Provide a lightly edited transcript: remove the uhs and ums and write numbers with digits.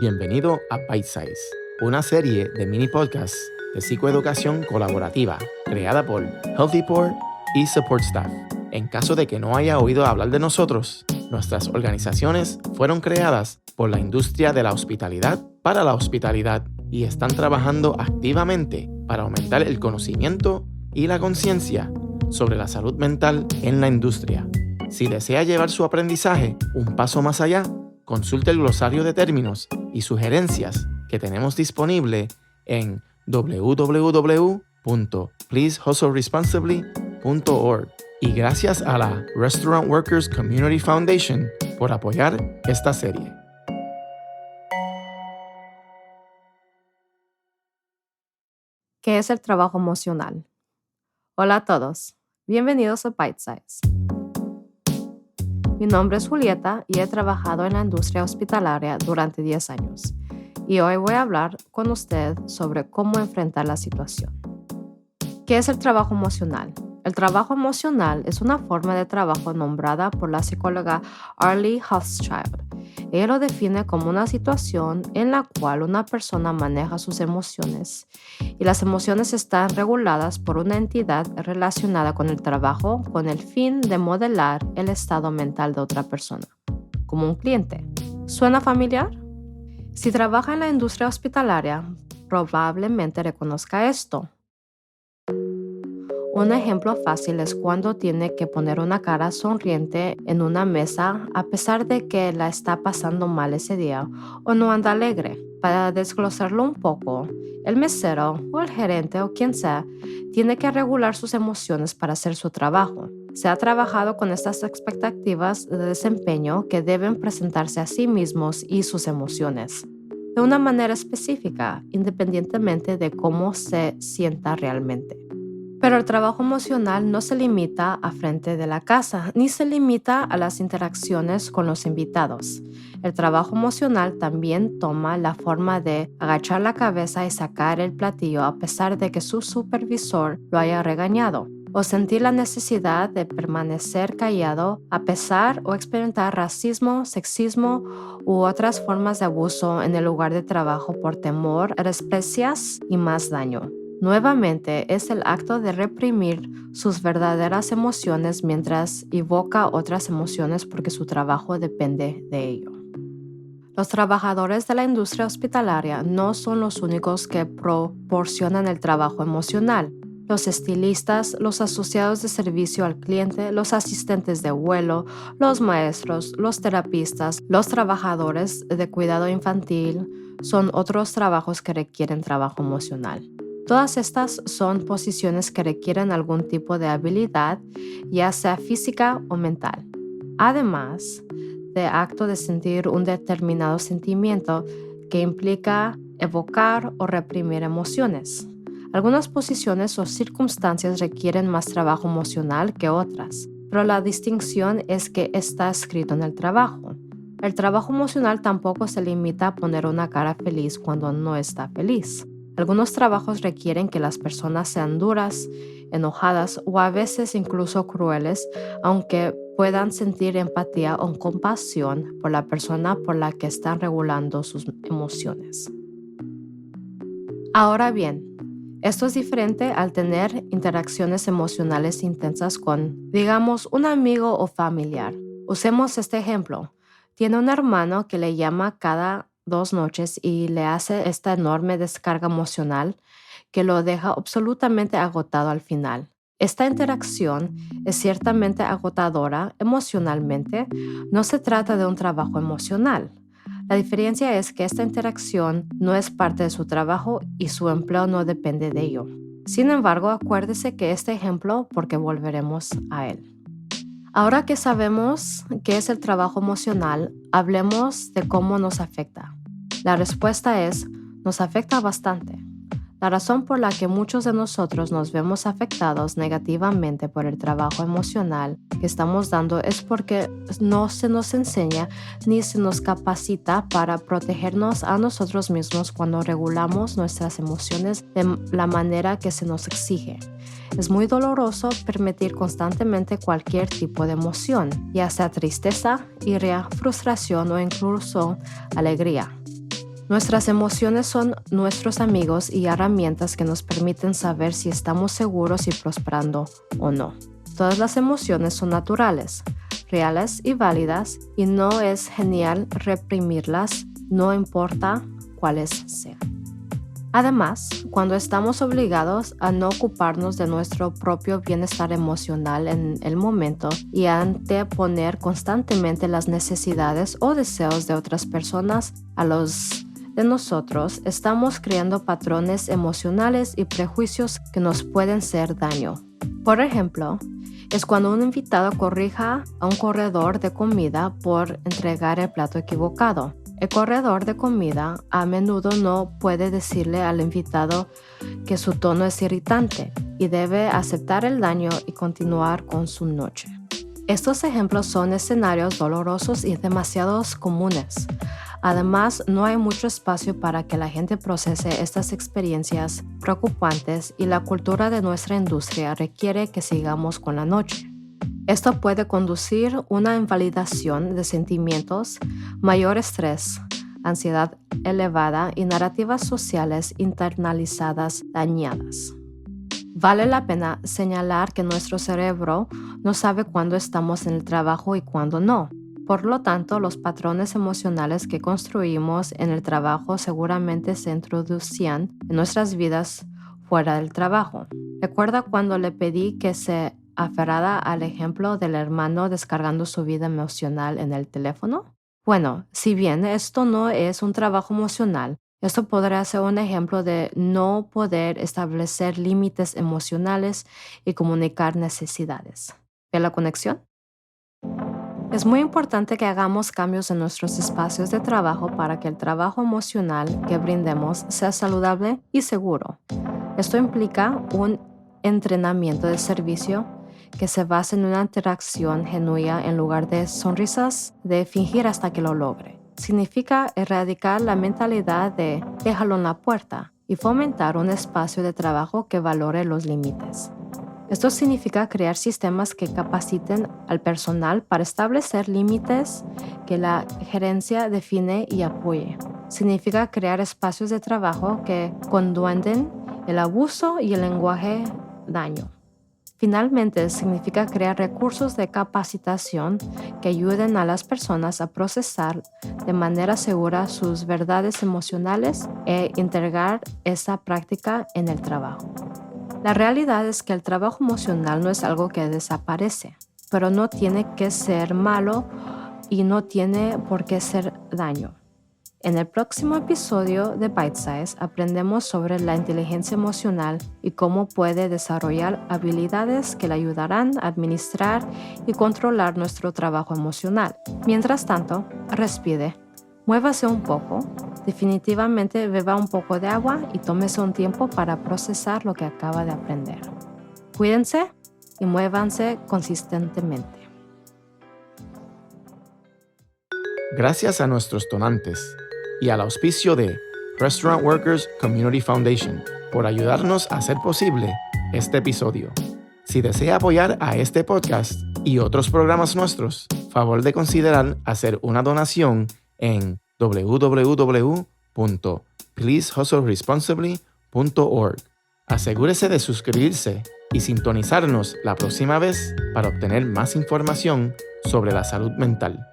Bienvenido a Bite Size, una serie de mini podcasts de psicoeducación colaborativa creada por HealthyPour y Support Staff. En caso de que no haya oído hablar de nosotros, nuestras organizaciones fueron creadas por la industria de la hospitalidad para la hospitalidad y están trabajando activamente para aumentar el conocimiento y la conciencia sobre la salud mental en la industria. Si desea llevar su aprendizaje un paso más allá, consulte el glosario de términos y sugerencias que tenemos disponible en www.pleasehustleresponsibly.org. Y gracias a la Restaurant Workers Community Foundation por apoyar esta serie. ¿Qué es el trabajo emocional? Hola a todos, bienvenidos a Bite Size. Mi nombre es Julieta y he trabajado en la industria hospitalaria durante 10 años y hoy voy a hablar con usted sobre cómo enfrentar la situación. ¿Qué es el trabajo emocional? El trabajo emocional es una forma de trabajo nombrada por la psicóloga Arlie Hochschild. Ella lo define como una situación en la cual una persona maneja sus emociones y las emociones están reguladas por una entidad relacionada con el trabajo con el fin de modelar el estado mental de otra persona, como un cliente. ¿Suena familiar? Si trabaja en la industria hospitalaria, probablemente reconozca esto. Un ejemplo fácil es cuando tiene que poner una cara sonriente en una mesa a pesar de que la está pasando mal ese día o no anda alegre. Para desglosarlo un poco, el mesero o el gerente o quien sea tiene que regular sus emociones para hacer su trabajo. Se ha trabajado con estas expectativas de desempeño que deben presentarse a sí mismos y sus emociones de una manera específica, independientemente de cómo se sienta realmente. Pero el trabajo emocional no se limita a frente de la casa, ni se limita a las interacciones con los invitados. El trabajo emocional también toma la forma de agachar la cabeza y sacar el platillo a pesar de que su supervisor lo haya regañado, o sentir la necesidad de permanecer callado a pesar o experimentar racismo, sexismo u otras formas de abuso en el lugar de trabajo por temor a represalias y más daño. Nuevamente, es el acto de reprimir sus verdaderas emociones mientras evoca otras emociones porque su trabajo depende de ello. Los trabajadores de la industria hospitalaria no son los únicos que proporcionan el trabajo emocional. Los estilistas, los asociados de servicio al cliente, los asistentes de vuelo, los maestros, los terapistas, los trabajadores de cuidado infantil son otros trabajos que requieren trabajo emocional. Todas estas son posiciones que requieren algún tipo de habilidad, ya sea física o mental. Además de acto de sentir un determinado sentimiento que implica evocar o reprimir emociones. Algunas posiciones o circunstancias requieren más trabajo emocional que otras, pero la distinción es que está escrito en el trabajo. El trabajo emocional tampoco se limita a poner una cara feliz cuando no está feliz. Algunos trabajos requieren que las personas sean duras, enojadas o a veces incluso crueles, aunque puedan sentir empatía o compasión por la persona por la que están regulando sus emociones. Ahora bien, esto es diferente al tener interacciones emocionales intensas con, digamos, un amigo o familiar. Usemos este ejemplo. Tiene un hermano que le llama cada 2 noches y le hace esta enorme descarga emocional que lo deja absolutamente agotado al final. Esta interacción es ciertamente agotadora emocionalmente. No se trata de un trabajo emocional. La diferencia es que esta interacción no es parte de su trabajo y su empleo no depende de ello. Sin embargo, acuérdese que este ejemplo porque volveremos a él. Ahora que sabemos qué es el trabajo emocional, hablemos de cómo nos afecta. La respuesta es, nos afecta bastante. La razón por la que muchos de nosotros nos vemos afectados negativamente por el trabajo emocional que estamos dando es porque no se nos enseña ni se nos capacita para protegernos a nosotros mismos cuando regulamos nuestras emociones de la manera que se nos exige. Es muy doloroso permitir constantemente cualquier tipo de emoción, ya sea tristeza, ira, frustración o incluso alegría. Nuestras emociones son nuestros amigos y herramientas que nos permiten saber si estamos seguros y prosperando o no. Todas las emociones son naturales, reales y válidas, y no es genial reprimirlas, no importa cuáles sean. Además, cuando estamos obligados a no ocuparnos de nuestro propio bienestar emocional en el momento y a anteponer constantemente las necesidades o deseos de otras personas a los de nosotros, estamos creando patrones emocionales y prejuicios que nos pueden hacer daño. Por ejemplo, es cuando un invitado corrija a un corredor de comida por entregar el plato equivocado. El corredor de comida a menudo no puede decirle al invitado que su tono es irritante y debe aceptar el daño y continuar con su noche. Estos ejemplos son escenarios dolorosos y demasiado comunes. Además, no hay mucho espacio para que la gente procese estas experiencias preocupantes y la cultura de nuestra industria requiere que sigamos con la noche. Esto puede conducir a una invalidación de sentimientos, mayor estrés, ansiedad elevada y narrativas sociales internalizadas dañadas. Vale la pena señalar que nuestro cerebro no sabe cuándo estamos en el trabajo y cuándo no. Por lo tanto, los patrones emocionales que construimos en el trabajo seguramente se introducían en nuestras vidas fuera del trabajo. ¿Recuerda cuando le pedí que se aferrada al ejemplo del hermano descargando su vida emocional en el teléfono? Bueno, si bien esto no es un trabajo emocional, esto podría ser un ejemplo de no poder establecer límites emocionales y comunicar necesidades. ¿Ve la conexión? Es muy importante que hagamos cambios en nuestros espacios de trabajo para que el trabajo emocional que brindemos sea saludable y seguro. Esto implica un entrenamiento de servicio que se basa en una interacción genuina en lugar de sonrisas de fingir hasta que lo logre. Significa erradicar la mentalidad de déjalo en la puerta y fomentar un espacio de trabajo que valore los límites. Esto significa crear sistemas que capaciten al personal para establecer límites que la gerencia define y apoye. Significa crear espacios de trabajo que conduenden el abuso y el lenguaje daño. Finalmente, significa crear recursos de capacitación que ayuden a las personas a procesar de manera segura sus verdades emocionales e integrar esa práctica en el trabajo. La realidad es que el trabajo emocional no es algo que desaparece, pero no tiene que ser malo y no tiene por qué ser daño. En el próximo episodio de Bite Size aprendemos sobre la inteligencia emocional y cómo puede desarrollar habilidades que le ayudarán a administrar y controlar nuestro trabajo emocional. Mientras tanto, respire, muévase un poco, definitivamente beba un poco de agua y tómese un tiempo para procesar lo que acaba de aprender. Cuídense y muévanse consistentemente. Gracias a nuestros donantes y al auspicio de Restaurant Workers Community Foundation por ayudarnos a hacer posible este episodio. Si desea apoyar a este podcast y otros programas nuestros, favor de considerar hacer una donación en www.pleasehustleresponsibly.org. Asegúrese de suscribirse y sintonizarnos la próxima vez para obtener más información sobre la salud mental.